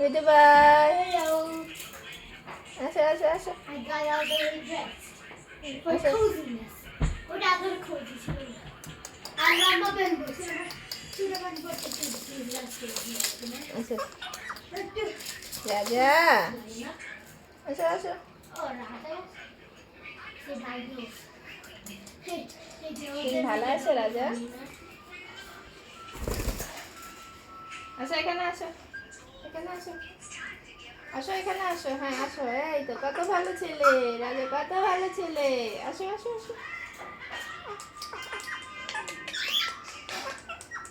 Goodbye. Hello. আসো। I got all the dressed for Okay. coziness. ওটা আদর cozy ছিল না। আর রান্না প্যান বসে চুড়া প্যান করতে আসো একটু রাজা আসো ও রাতে সে বাইরে তুমি ভালো আছো রাজা? আসো এখানে আসো এখানে আসো হ্যাঁ আসো এই তো কত ভালো ছেলে রাজা, কত ভালো ছেলে। আসো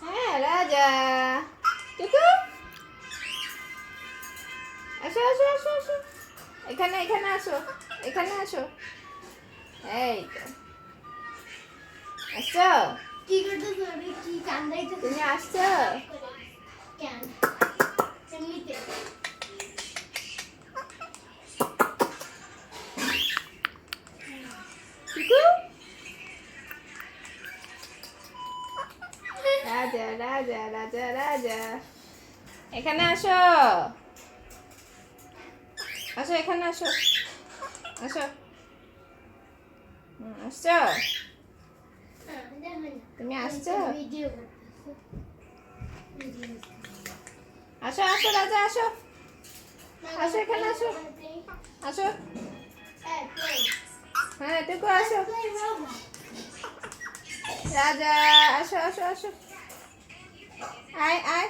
হ্যাঁ রাজা টুকু আসো এখানে আসো এই তো আসছো, কি করতে হবে কি কান্দাইতে তুমি আসছো। কেন এমনিতে টুকু রাজা এখানে আসো এখানে আসো আসছো তুমি আসছো, ভিডিও আসো রাজা আসো এখানে আসো হ্যাঁ টুকু আসো রাজা আসো আয়